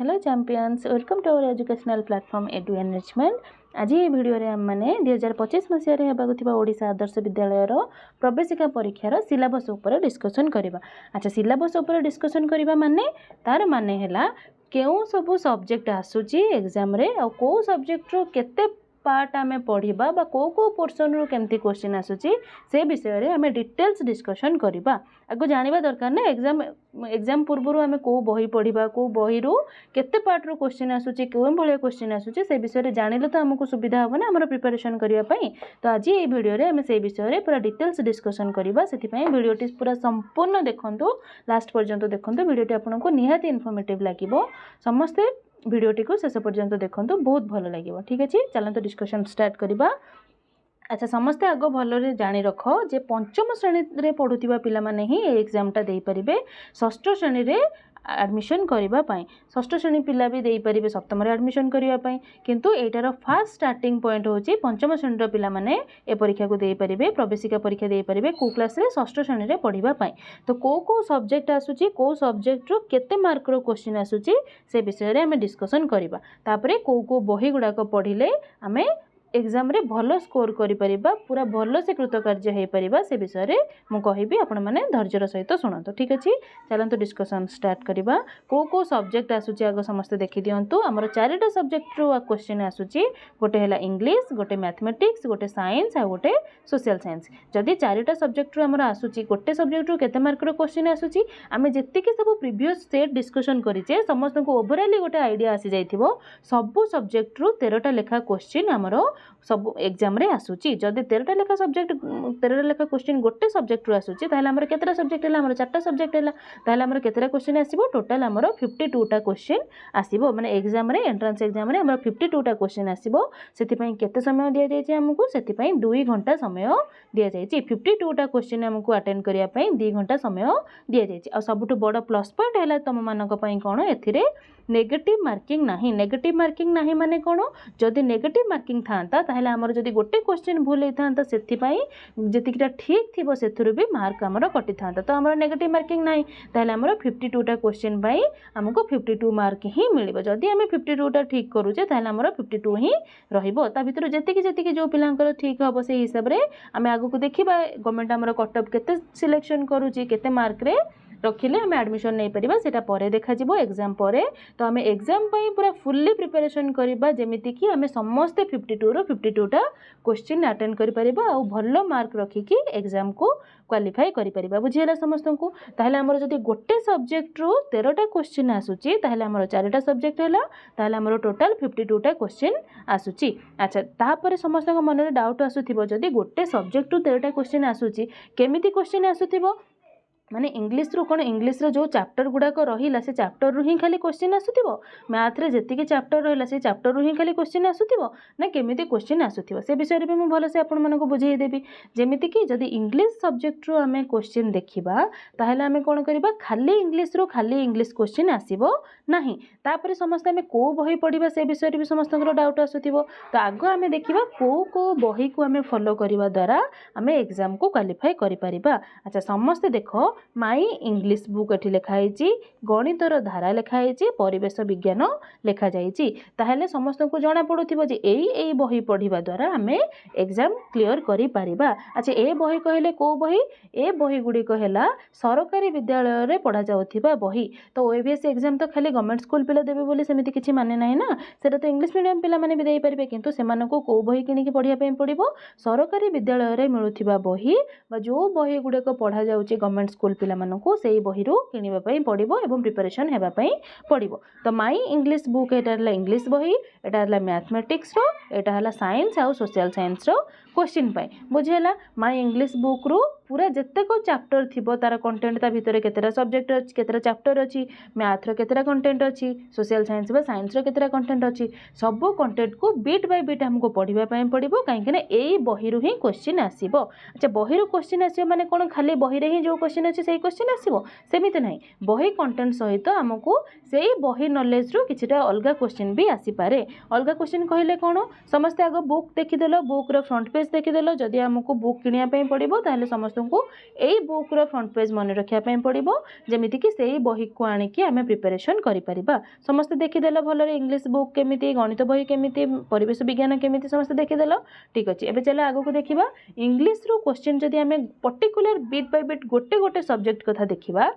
Hello champions, welcome to our educational platform edu enrichment. आज ये video रे हम माने 2025 मसीह हेबाकुथिबा ओडिशा आदर्श विद्यालय प्रवेशिका परीक्षार सिलेबस उपर डिस्कशन करबा। अच्छा, सिलेबस उपर डिस्कशन करबा माने तार माने हैला केउ सब सब्जेक्ट आसुची एग्जाम रे आ को सब्जेक्ट रो केते पार्ट आमे पढ़िबा बा को पोर्शन रो केमती क्वेश्चन आसुची से विषय रे आमे डिटेल्स डिस्कशन करबा। आगो जानिबा दरकार ना एग्जाम पूर्व आमे को बही पढ़िबा, को बही रो केते पार्ट रो क्वेश्चन आसुची, कोन भलिया क्वेश्चन आसुची से विषय रे जानिले तो हमको सुविधा हो ना हमर प्रिपरेशन करिया पई। तो आज ये वीडियो रे आमे से विषय रे पूरा डिटेल्स डिस्कशन करबा। सेति पई वीडियोटी पूरा संपूर्ण देखंतु, लास्ट पर्यंत देखंतु। वीडियोटी आपनको निहाती इन्फॉर्मेटिव लागिबो। समस्त वीडियोटी को शेष पर्यंत देखंतु, बहुत भल लागिबो। ठीक अछि, चलंतु डिस्कशन स्टार्ट करबा। अच्छा, समस्ते आग भल जानी रख जे पंचम श्रेणी रे पढ़ुथिबा पिला माने ही एग्जामटा देई परिबे। षष्ठ श्रेणी रे एडमिशन करिबा पई षष्ठ श्रेणी पिला भी देई परिबे सप्तम रे एडमिशन करिबा पई, किंतु एटार फास्ट स्टार्टिंग पॉइंट होची पंचम श्रेणी रो पिला माने ए परीक्षा को देई परिबे, प्रवेशिका परीक्षा देई परिबे को क्लास रे षष्ठ श्रेणी रे पढ़िबा पई। तो को सब्जेक्ट आसुची, को सब्जेक्ट रो केते मार्क रो क्वेश्चन आसुची से विषय रे हमें डिस्कशन करिबा। तापरे को बही गुडा को पढ़िले हमें एग्जाम रे भलो स्कोर करि परिबा, पूरा भलो से कृतकार्य हे परिबा से विषय रे मु कहिबी। आपण माने धैर्यर सहित सुनंतो। ठीक अछि, चलंतो डिस्कशन स्टार्ट करिबा। को सब्जेक्ट आसुची आगो समस्त देखि दियंतु। हमर चारिटा सब्जेक्ट रो क्वेश्चन आसुची, गोटे हैला इंग्लिश, गोटे मैथमेटिक्स, गोटे साइंस आ गोटे सोशल साइंस। जदि चारिटा सब्जेक्ट रो हमर आसुची, गोटे सब्जेक्ट रो केते मार्क रो क्वेश्चन आसुची आमे जेति के सब प्रीवियस सेट डिस्कशन करिचे समस्त को ओवरऑल गोटे आईडिया आसी जाइथिबो। सब सब्जेक्ट रो 13टा लेखा क्वेश्चन हमरो सब एग्जाम रे आसुची। जदि 13टा लेखा सब्जेक्ट 13टा लेखा क्वेश्चन गोटे सब्जेक्ट रो आसुची ताहले हमर केतेटा सब्जेक्ट हैला, हमर 4टा सब्जेक्ट हैला, ताहले हमर केतेटा क्वेश्चन आसीबो टोटल हमर 52टा क्वेश्चन आसीबो। माने एग्जाम रे एंट्रेंस एग्जाम रे हमर 52टा क्वेश्चन आसीबो। सेति पई केते समय दिया जायछि हमकु, सेति पई 2 घंटा समय दिया जायछि। 52टा क्वेश्चन हमकु अटेंड करिया पई 2 घंटा समय दिया जायछि। आ सबुटु बड़ प्लस पॉइंट हैला तम मानक पई कोन एथिरे नेगेटिव मार्किंग नाही। नेगेटिव मार्किंग नाही माने कोन, जदि नेगेटिव मार्किंग थांता ताहले हमर जदि गोटे क्वेश्चन भूल हे थांता सेति पई जेतिकिटा ठीक थिबो सेथुरु भी मार्क हमर कटि थांता। तो हमर नेगेटिव मार्किंग नाही ताहले हमर 52टा क्वेश्चन पई हमको 52 मार्क ही मिलिबो। जदि हमें 52टा ठीक करूचे ताहले हमर 52 ही रहिबो। ता भितर जेतिकी जो पिलांकर ठीक हबो से हिसाब रे हमें आगु को देखिबा गवर्नमेंट हमर कट ऑफ केते सिलेक्शन करूची, केते मार्क रे रखिले हमें एडमिशन नहीं परिबा सेटा परे देखा जिवो एग्जाम परे। तो हमें एग्जाम पई पूरा फुल्ली प्रिपरेशन करिबा जेमिति कि हमें समस्त 52 रो 52टा क्वेश्चन अटेंड करि परिबा आ भलो मार्क रखि कि एग्जाम को क्वालिफाई करि परिबा। बुझियला समस्त को। ताहले हमर जदि गोटे सब्जेक्ट रो 13टा क्वेश्चन आसुची ताहले हमर 4टा सब्जेक्ट हैला, ताहले हमर टोटल 52टा क्वेश्चन आसुची। अच्छा, तापरे समस्त को मन रे डाउट आसुथिबो जदि गोटे सब्जेक्ट रो 13टा क्वेश्चन आसुची केमिति क्वेश्चन आसुथिबो। माने इंग्लिश रो कोन, इंग्लिश रो जो चैप्टर गुडा को रहिला से चैप्टर रो ही खाली क्वेश्चन आसुथिबो। मैथ रे जेति के चैप्टर रहिला से चैप्टर रो ही खाली क्वेश्चन आसुथिबो ना केमिति क्वेश्चन आसुथिबो से विषय रे भी मु भलो से आपण मानको बुझेई देबी। जेमिति कि जदि इंग्लिश सब्जेक्ट रो हमें क्वेश्चन देखिबा ताहले हमें कोन करिबा, खाली इंग्लिश रो खाली इंग्लिश क्वेश्चन आसीबो नाही। तापरे समस्त हमें को बही पढिबा से विषय रे भी समस्त को डाउट आसुथिबो। तो आगो हमें देखिबा को बही को हमें फॉलो करिबा द्वारा हमें एग्जाम को क्वालिफाई करि परिबा। अच्छा, समस्त देखो माई इंग्लिश बुक एठी लिखाई, गणितर धारा लिखाई, परिवेश विज्ञान लिखा जाइछि। ताहले समस्त को जाना पड़ुथिबो जे एई बही पढ़िबा द्वारा हमें एग्जाम क्लियर करि परिबा। अच्छा, ए बही कहले को बही, ए बही गुडी कहला सरकारी विद्यालय रे पढ़ा जाउथिबा बही। तो ओएबीएस एग्जाम तो खाली गवर्नमेंट स्कूल पिला देबे बोली सेमिति किछि माने नाही ना, सेटा तो इंग्लिश मीडियम पिला माने भी देई परिबे, किंतु सेमानको को बही किनि कि पढ़िया पई पड़िबो सरकारी विद्यालय रे मिलुथिबा बही बा जो बही गुडे को पढ़ा जाउछि गवर्नमेंट स्कूल पिला माननको सेही बही रो किनिबा पई पड़िबो एवं प्रिपरेशन हेबा पई पड़िबो। तो माई इंग्लिश बुक एटा हला इंग्लिश बही, एटा हला मैथमेटिक्स रो, एटा हला साइंस आ सोशल साइंस रो क्वेश्चन पाई। बुझेला माई इंग्लिश बुक रो पूरा जत्ते को चैप्टर थिबो तार कंटेंट ता भितरे केतेरा सब्जेक्ट अछि, केतेरा चैप्टर अछि, मैथ रो केतेरा कंटेंट अछि, सोशल साइंस बा साइंस रो केतेरा कंटेंट अछि, सब कंटेंट को बीट बाय बीट हमको पढ़िबा पई पड़िबो। काहे कि ना एई बही रो ही क्वेश्चन आसीबो। अच्छा, बही रो क्वेश्चन आसीबो माने कोन खाली बही रे ही जो क्वेश्चन अछि सेही क्वेश्चन आसीबो सेमिति नाही। बही कंटेंट सहित हमको सेही बही नॉलेज रो किछटा अलगा क्वेश्चन भी आसी पारे। अलगा क्वेश्चन कहले कोन, समस्त आगो बुक देखि देलो, बुक रो फ्रंट पेज पेज देखीदेल जदि आमको बुक किणापी पड़ो ताहले समस्त को यही बुक्र फ्रंट पेज मन रखापी पड़ो जमीती कि से बही को आणिकी आम प्रिपेरेसन करिपरिबा। समस्त देखीदेल भल इंग्लिश बुक केमिति गणित बही केमिति परिवेश विज्ञान केमिति समस्त देखीदेल ठीक अच्छे। एबे चलो आगो को देखिबा इंग्लिश रो क्वेश्चन जदि आम पर्टिकुलर बिट बाय बिट गोटे गोटे सब्जेक्ट कथा देखिबा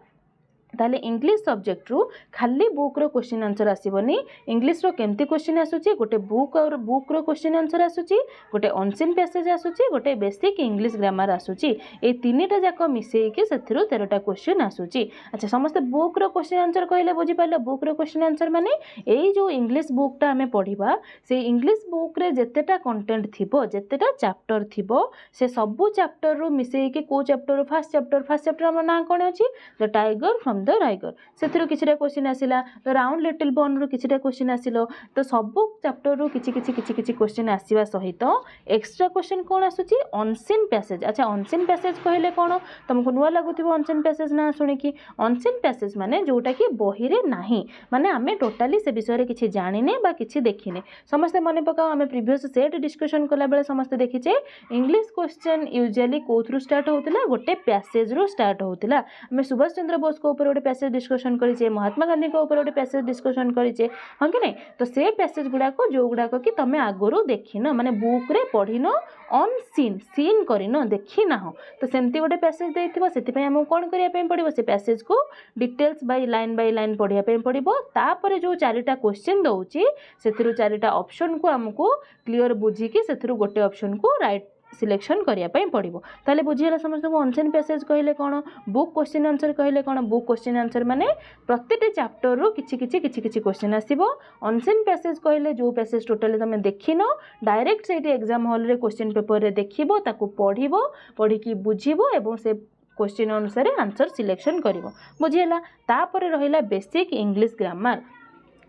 ताले इंग्लिश सब्जेक्ट रु खाली बुक रो क्वेश्चन आंसर आसीबनी। इंग्लिश रो केमती क्वेश्चन आसुची गोटे बुक और बुक रो क्वेश्चन आंसर आसुची गोटे अनसीन पैसेज आसुची गोटे बेसिक इंग्लिश ग्रामर आसुची ए तीनटा जाक मिसेई के सेथिरु 13टा क्वेश्चन आसुची। अच्छा समस्त बुक रो क्वेश्चन आंसर कहले बुझी पाले बुक रो क्वेश्चन आंसर माने एई जो इंग्लिश बुक टा हमें पढिबा से इंग्लिश बुक रे जेतेटा कंटेंट थिबो जेतेटा चैप्टर थिबो से सबु चैप्टर रु मिसेई के को चैप्टर फर्स्ट चैप्टर हमर ना कोन अछि the tiger from the rigor से किछिटा क्वेश्चन आसिला द राउंड लिटिल बन रु किछिटा क्वेश्चन आसिलो तो सबु चैप्टर रु किछि क्वेश्चन आसीबा सहित एक्स्ट्रा क्वेश्चन कोन आसुची अनसीन पैसेज। अच्छा अनसीन पैसेज कहले कोन तुमको नुआ लागुथिबो अनसीन पैसेज ना सुनी कि अनसीन पैसेज माने जोटा कि बही रे नाही माने आमे टोटली से विषय रे किछि जानिने बा किछि देखिने। समस्त मने पकाओ आमे प्रीवियस सेट डिस्कशन कला बेले समस्त देखिचे इंग्लिश क्वेश्चन यूजुअली कोथ्रु स्टार्ट होतिला गोटे पैसेज रो स्टार्ट होतिला। आमे सुभाष चंद्र बोस को ऊपर गोटे पैसेज डिस्कशन करिचे महात्मा गांधी को ऊपर गोटे पैसेज डिस्कशन करिचे हां कि नहीं तो से पैसेज गुडा को जो गुडा को कि तमे आगरो देखिनो माने बुक रे पढिनो ऑन सीन सीन करिनो देखिना हो तो सेमती गोटे पैसेज देथिबो सेति पय हम कोन करिया पे पड़िबो से पैसेज को डिटेल्स बाय लाइन पढिया पे पड़िबो तापरे जो चारिटा क्वेश्चन दउची सेथिरु चारिटा ऑप्शन को हमको क्लियर बुझी कि सेथिरु गोटे ऑप्शन को राइट सिलेक्शन करिया पय पड़िबो। ताले बुझियला समस्त को अनसेन पैसेज कहले कोन बुक क्वेश्चन आंसर कहले कोन बुक क्वेश्चन आंसर माने प्रत्येक चैप्टर रो किछि क्वेश्चन आसीबो। अनसेन पैसेज कहले जो पैसेज टोटली तमे देखिनो डायरेक्ट सेठी एग्जाम हॉल रे क्वेश्चन पेपर रे देखिबो ताको पढिबो पढी की बुझिबो एवं से क्वेश्चन अनुसार आंसर सिलेक्शन करिवो बुझियला। तापर रहिला basic English grammar.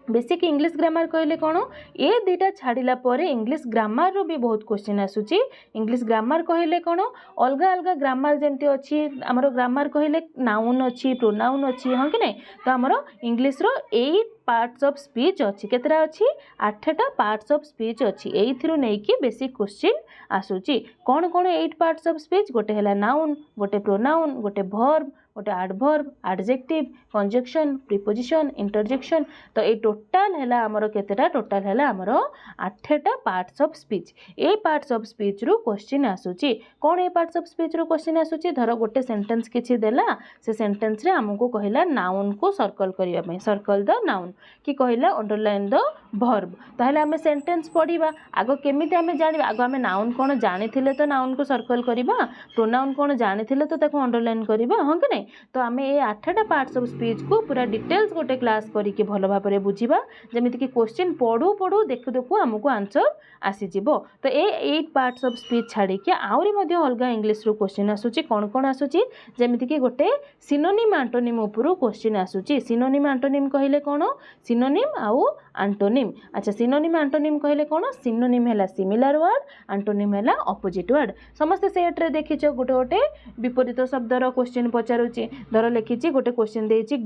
Basic English grammar कहले कोन ए दुटा छाड़िला परे इंग्लिश ग्रामर रो भी बहुत क्वेश्चन आसुची। इंग्लिश ग्रामर कहले कोन अलगा अलगा ग्रामर जेमती अछि हमरो ग्रामर कहले नाउन अछि प्रोनाउन अछि हां कि नै तो हमरो इंग्लिश रो 8 पार्ट्स ऑफ स्पीच अछि केतरा अछि 8टा पार्ट्स ऑफ स्पीच अछि एइथिरो नै कि बेसिक क्वेश्चन आसुची। कोन कोन 8 पार्ट्स ऑफ स्पीच गोटे हला नाउन गोटे प्रोनाउन गोटे वर्ब गोटे adverb adjective conjunction preposition interjection तो ए टोटल हैला हमरो केतेटा टोटल हैला हमरो 8टा पार्ट्स ऑफ स्पीच। ए पार्ट्स ऑफ स्पीच रो क्वेश्चन आसुची कोन ए पार्ट्स ऑफ स्पीच रो क्वेश्चन आसुची धरो गोटे सेंटेंस किछि देला से सेंटेंस रे हमको कहिला नाउन को सर्कल करिया पई सर्कल द नाउन कि कहिला अंडरलाइन द वर्ब ताहले हमें सेंटेंस पढिबा आगो केमिति हमें जानिबा आगो हमें नाउन कोन जानिथिले तो नाउन को सर्कल करिबा प्रोनाउन कोन जानिथिले तो ताको अंडरलाइन करिबा हां कि नै तो आमे ए 8टा पार्ट्स ऑफ स्पीच को पूरा डिटेल्स गोटे क्लास करी के भलो भाबरे बुझिबा जेमिति कि क्वेश्चन पढू पढू देखु देखु हमको आंसर आसी जिवो। तो ए 8 पार्ट्स ऑफ स्पीच छाड़ी के आउरी मध्ये अलगा इंग्लिश रो क्वेश्चन आसुची कोन कोन आसुची जेमिति कि गोटे सिनोनिम एंटोनिम ऊपर क्वेश्चन आसुची। सिनोनिम एंटोनिम कहिले कोन सिनोनिम आउ एंटोनिम। अच्छा सिनोनिम एंटोनिम कहिले कोन सिनोनिम हैला सिमिलर वर्ड एंटोनिम हैला ऑपोजिट वर्ड। समस्त सेट रे देखिचो गोटे गोटे विपरीत शब्द रो क्वेश्चन पचारुची धर लिखिची गोटे क्वेश्चन देइची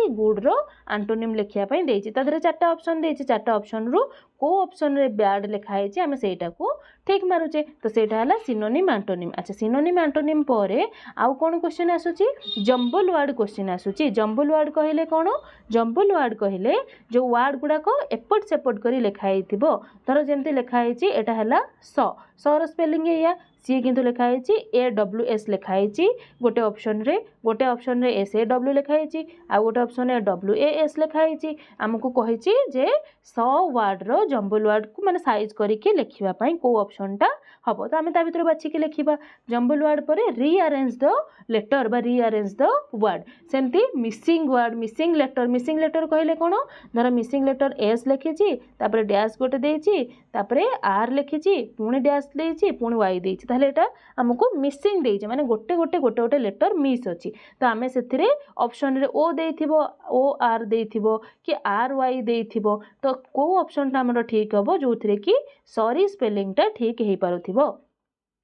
गुड रो एंटोनिम लिखिया पई देइची ता धरे चारटा ऑप्शन देइची चारटा ऑप्शन रु को ऑप्शन रे बैड लिखा है आम सेटा को ठीक मारुचे तो सेटा हला सिनोनिम एंटोनिम। अच्छा सिनोनिम एंटोनिम परे आउ कोन क्वेश्चन आसुची जंबल वर्ड क्वेश्चन आसुची। जंबल वर्ड कहले कोन जंबल वर्ड कहले जो वर्ड गुडा को एपट सेपट करी लिखा हिथिबो धर जेमति लिखा हिची एटा हला स र स्पेलिंग या सी किंतु लिखा हिची AWS लिखा हिची गोटे ऑप्शन रे SAW लिखा हिची आ गोटे ऑप्शन रे WAS लिखा हिची हमकु कहिची जे 100 वर्ड रो जंबल वर्ड को माने साइज करी के लिखिबा पई को ऑप्शन टा हबो तो हमें ता भीतर बाछि के लिखिबा जंबल वर्ड परे रीअरेंज द लेटर बा रीअरेंज द वर्ड सेमती मिसिंग वर्ड मिसिंग लेटर कहले कोन धर मिसिंग लेटर S लिखिची तापर डैश गोटे देइची तापर R लिखिची पुणी डैश देइची पुणी Y देइची ताहले एटा हमको मिसिंग देइची माने गोटे लेटर मिस अछि तो आमे सेथिरे ऑप्शन रे O देइथिबो OR देइथिबो कि RY देइथिबो तो को ऑप्शन ता हमरो ठीक हबो जोथरे कि सॉरी स्पेलिंग टा ठीक हेई पारुथिबो।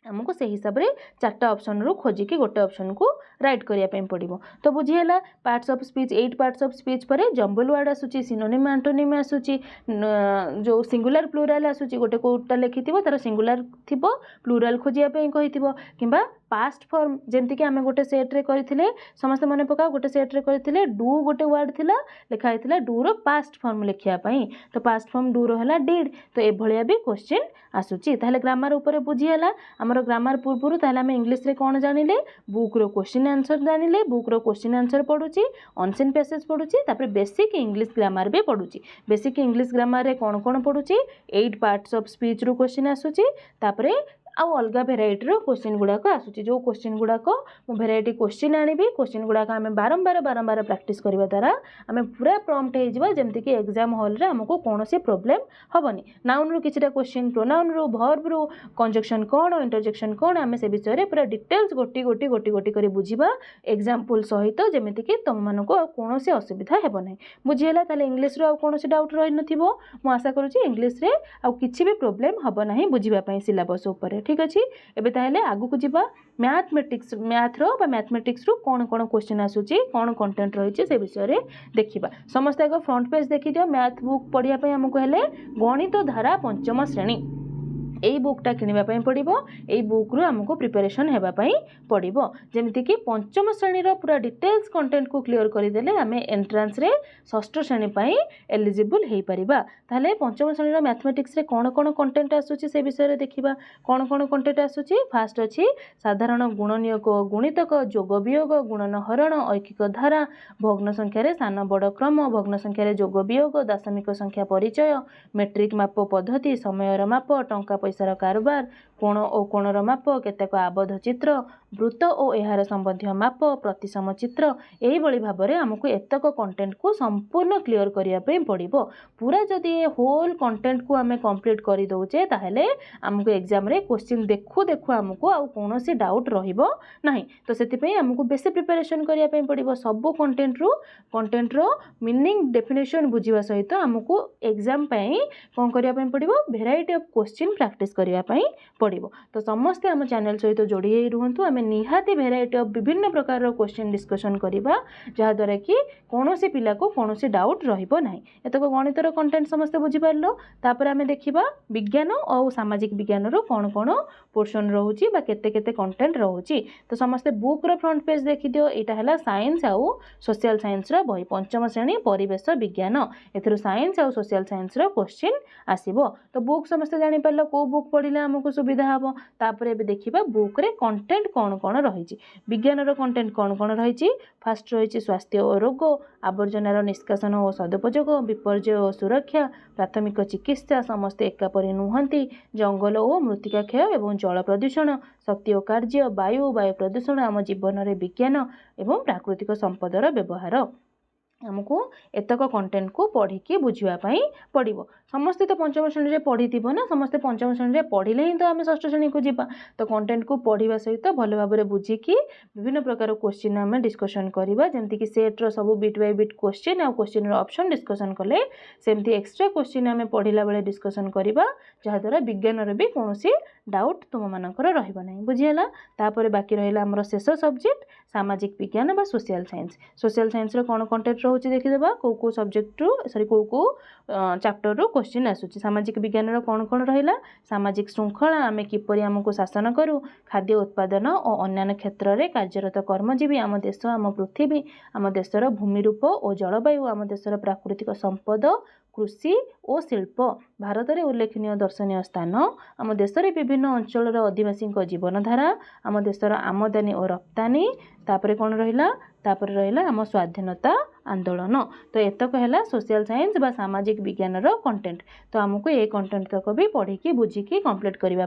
आमको से हिसाब से 4टा ऑप्शन रु खोजिकी गोटे ऑप्शन को राइट करने पड़ो। तो बुझीगला parts of speech 8 parts of speech पर जंबल वर्ड आसूची सिनोनिम एंटोनिम आसूची जो सिंगुलर प्लूराल आसूची गोटे कोटा लिखि तार सिंगुलर थिबो प्लूराल खोजिया कहिथिबो किंबा पास्ट फॉर्म जमती कि आम गोटे सेट रे करथिले समस्त मन पका गोटे सेट रे करथिले डू गोटे वर्ड थिला लिखा हैथिला डू रो पास्ट फॉर्म लिखिया पई तो पास्ट फॉर्म डू रो हला डिड तो ए भलिया भी क्वेश्चन आसूची ताहले ग्रामर ऊपर बुझी हला हमर ग्रामर पूर्व ताहले हम इंग्लिश रे कोन जानिले बुक रो क्वेश्चन आंसर जानिले बुक रो क्वेश्चन आंसर पढुची अनसेन पैसेज पढुची तापर बेसिक इंग्लिश ग्रामर भी पढुची बेसिक इंग्लिश ग्रामर रे कोन कोन पढुची 8 पार्ट्स ऑफ स्पीच रो क्वेश्चन आसूची तापर आउ अलग भेराइटर क्वेश्चन गुड़ाक आसूची जो क्वेश्चन गुड़ाक मु भेराइटी क्वेश्चन आनी क्वेश्चन गुड़ाक आम बारंबार बारंबार प्रैक्टिस करने द्वारा आम पूरा प्रॉम्प्ट हो जमती कि एग्जाम हॉल रे हमको कौन सी प्रॉब्लम हेनी नाउन रु किछिटा क्वेश्चन प्रोनाउन रु वर्ब रु कंजक्शन कौन इंटरजेक्शन कौन आम से विषय में पूरा डिटेल्स गोटी गोटी गोटी गोटी कर बुझा एग्जाम्पल सहित जमीती कि तुम मानक कौन सी असुविधा हेब ना बुझीगला ताले इंग्लिश रो कौन डाउट रही नथिबो मु आशा करूची इंग्लिश रे आ किछि भी प्रॉब्लम हब नाही बुझिबा पई सिलेबस ऊपर ठीक अच्छे एबे ताहले आगु को जीवा मैथमेटिक्स मैथ रो बा मैथमेटिक्स रो कौन कौन क्वेश्चन आसुची कौन कंटेंट रही से विषय रे देखिबा समस्त आगे फ्रंट पेज देखि दियो मैथ बुक पढ़िया पई हमको हेले गणित धारा पंचम श्रेणी यही बुकटा किणवाई पड़ो यही बुक्रु आमको प्रिपेरेसन होगापाई पड़ो जमीती कि पंचम श्रेणी पूरा डिटेल्स कंटेंट को क्लियर करदे आम एंट्रांस रे षष्ठ श्रेणी एलिजिबल हो पारिबा ताहले पंचम श्रेणी मैथमेटिक्स रे कौन कौन कंटेंट आसूची से विषय रे देखिबा कौन कौन कंटेंट आसूची फास्ट अच्छी साधारण गुणनियोग गुणितक जोग वियोग गुणन हरण ऐकिक धारा भग्न संख्यार सान बड़ क्रम भग्न संख्यार जोग वियोग दाशमिक संख्या परिचय मेट्रिक माप पद्धति समयर माप टंका पैसार कारबार कोण और कोणर माप केतेक आबद्ध चित्र वृत्त और यार संबंधी माप प्रतिसम चित्र यही भाव में आमको एतक कंटेंट को संपूर्ण क्लियर करने पड़ो पूरा जदि होल कंटेंट को आम कंप्लीट कर दौचे ताहले आमको एग्जाम रे क्वेश्चन देखु देखु आमको आउ कौन सी डाउट रहिबो नाही तो सेति आमको बेसी प्रिपरेशन करने पड़ो सब कंटेंट रो मीनिंग डेफिनेशन बुझिबा सहित आमको एग्जाम कौन करने पड़ो भेराइटी ऑफ क्वेश्चन प्रैक्टिस करने पड़ो तो समस्ते आम चैनल सहित जोड़ी रुहतु आम निहाती भेराइटी ऑफ विभिन्न प्रकार क्वेश्चन डिस्कशन करवा जहाँद्वारा कि कौन सी पिला को कौन सी डाउट रहिबो नाही एतक गणितर कंटेंट समस्ते बुझीपार तापर आम देखा विज्ञान और सामाजिक विज्ञान रो कौन कौन पोर्शन रोची केते केते कंटेंट रोची तो समस्ते बुक रो फ्रंट पेज देखि दियो एटा हला साइंस आउ सोशल साइंस रो बही पंचम श्रेणी परिवेश विज्ञान एथरो साइंस आउ सोशल साइंस रो क्वेश्चन आसीबो तो बुक समस्ते जानि पारलो को बुक पढ़िले हमको सुविधा हम तापर एबे देखिबा बुक रे कंटेंट कौन कौन रही विज्ञान रो कंटेंट कौन कौन रही फास्ट रही स्वास्थ्य और रोग आवर्जनार निष्कासन और सदुपयोग विपर्यय और सुरक्षा प्राथमिक चिकित्सा समस्ते एकापरि नुहंती जंगल और मृत्तिका क्षय एवं जल प्रदूषण शक्ति और कार्य वायु प्रदूषण आम जीवन में विज्ञान एवं प्राकृतिक संपदर व्यवहार आमको एतक कंटेंट को पढ़ी बुझापी पड़ो समस्ते तो पंचम श्रेणी में पढ़ी थी ना समस्ते पंचम श्रेणी में पढ़ले ही तो आम षष्ठ श्रेणी को जीवा तो कंटेंट को पढ़ा सहित भल भाव में बुझिकी विभिन्न प्रकार क्वेश्चन आम डिस्कसन करवा जमीक सेट्र सब बिट बाय बिट क्वेश्चन आ क्वेश्चन ऑप्शन डिस्कसन कले सेमती एक्स्ट्रा क्वेश्चन आम पढ़ला बेले डिस्कसन करवा जहाँद्वारा विज्ञान भी कौन डाउट तुम मानकर रहिबो नहीं बुझीगला तापर बाकी रहिला हमर शेष सब्जेक्ट सामाजिक विज्ञान बा सोशल साइंस रो कौन कंटेंट रोचे देखिदेबा को सब्जेक्ट रू सॉरी को चैप्टर रू क्वेश्चन आसुची सामाजिक विज्ञान रो कौन कौन रहिला सामाजिक श्रृंखला आमे किपरि हमको शासन करू खाद्य उत्पादन और अन्य क्षेत्र में कार्यरत कर्मजीवी आम देश आम पृथ्वी आम देशर भूमिरूप और जलवायु आम देशर प्राकृतिक संपद कृषि और शिल्प भारत में उल्लेखनीय दर्शनीय स्थान आम देश में विभिन्न अंचल आदिवासी जीवनधारा आम देशर आमदानी और रप्तानी तापर कौन रहिला आम स्वाधीनता आंदोलन तो एतक है सोशल साइंस बा सामाजिक विज्ञान रो कंटेंट तो आमको ये कंटेंट तक भी पढ़ी बुझिकी कंप्लीट करने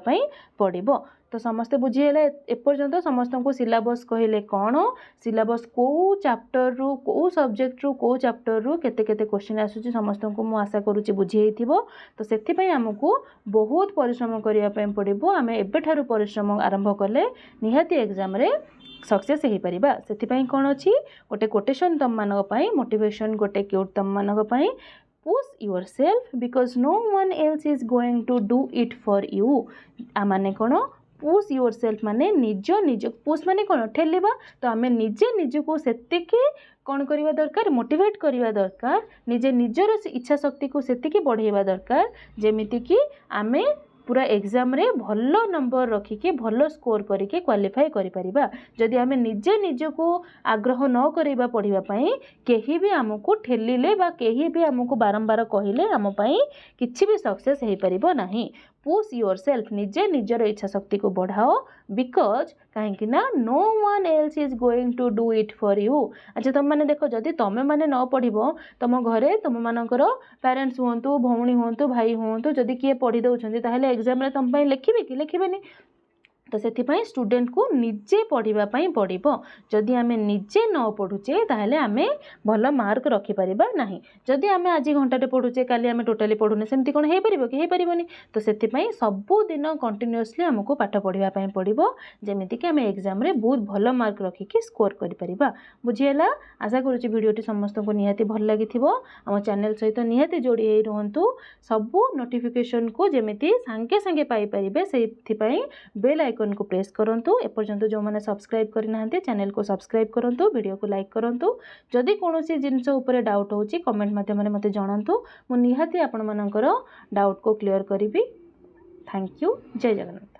पड़ो तो समस्ते बुझीगले एपर्यंत समस्त को सिलेबस कहले कौन सिलेबस को चैप्टर रु को सब्जेक्ट रु को चैप्टर रु केते केते क्वेश्चन आसुची समस्त को मु आशा करूची बुझेइथिबो तो सेति आमको बहुत परिश्रम करने पड़ो आम एबेठारु परिश्रम आरंभ कले निहाती एग्जाम रे सक्सेस हो पारिबा सेति कौन अच्छी गोटे कोटेशन तुम मानक पई मोटिवेशन गोटे क्यूट तुम मानक पई push yourself because no one else is going to do it for you आमाने कौन पुश योर सेल्फ माने निज निज पुश माने कौन ठेलिबा तो आम निजे निजको सेतिकी कौन करवा दरकार मोटिवेट करवा दरकार निजे निजर इच्छा शक्ति को सेतिकी बढ़ाइबा दरकार जेमिति कि आमे पूरा एग्जाम रे भल नंबर रखिके भल स्कोर करके क्वालिफाई करिपरिबा जदि आमे निजे निजको आग्रह न करबा पढ़िबा पई केही भी हमको ठेलिले बा केही भी हमको बारंबार कहिले हम पई किछि भी सक्सेस हेई परिबो नाही पुश योर सेल्फ निजे निजर इच्छा शक्ति को बढ़ाओ बिकज कहीं ना no one else is going to do it for you अच्छा तुम मैंने देख जदि तुम मैंने न पढ़ो तुम घरे तुम मानकर पेरेंट्स हूँ भौणी हूँ भाई हूँ जदि किए पढ़ी दौरान ताहले एग्जाम तुम लिखिबे कि लिखिबेनी तो से स्टूडेंट को निजे पढ़ाई पड़ो जदि आम निजे न पढ़ुचे ताहले आमे भल मार्क रखिपर ना जदि आम आज घंटे पढ़ुचे काली आम टोटाली पढ़ुने सेमती कौन हो पार कि हो पारनी तो से सबुदिन कंटिन्यूअसली आमको पाठ पढ़ाई पड़ो जमीक आम एग्जाम रे बहुत भल मार्क रखिकी स्कोर कर बुझीगला आशा करुँच भिडियोटी समस्त को निहाती भल लगी आम चैनल सहित निहाती जोड़ी हो रुहतु सबू नोटिफिकेशन को जमी सांगे सांगे पाइपर से बेल आइकन को प्रेस करंतु एपर्यंत जो मैंने सब्सक्राइब करना चैनल को सब्सक्राइब करंतु वीडियो को लाइक करंतु जदि कौन जिनस उपरे डाउट होची कमेंट माध्यम मते जणांतु मु निहाती आपण मानकर डाउट को क्लियर करी थैंक यू जय जगन्नाथ।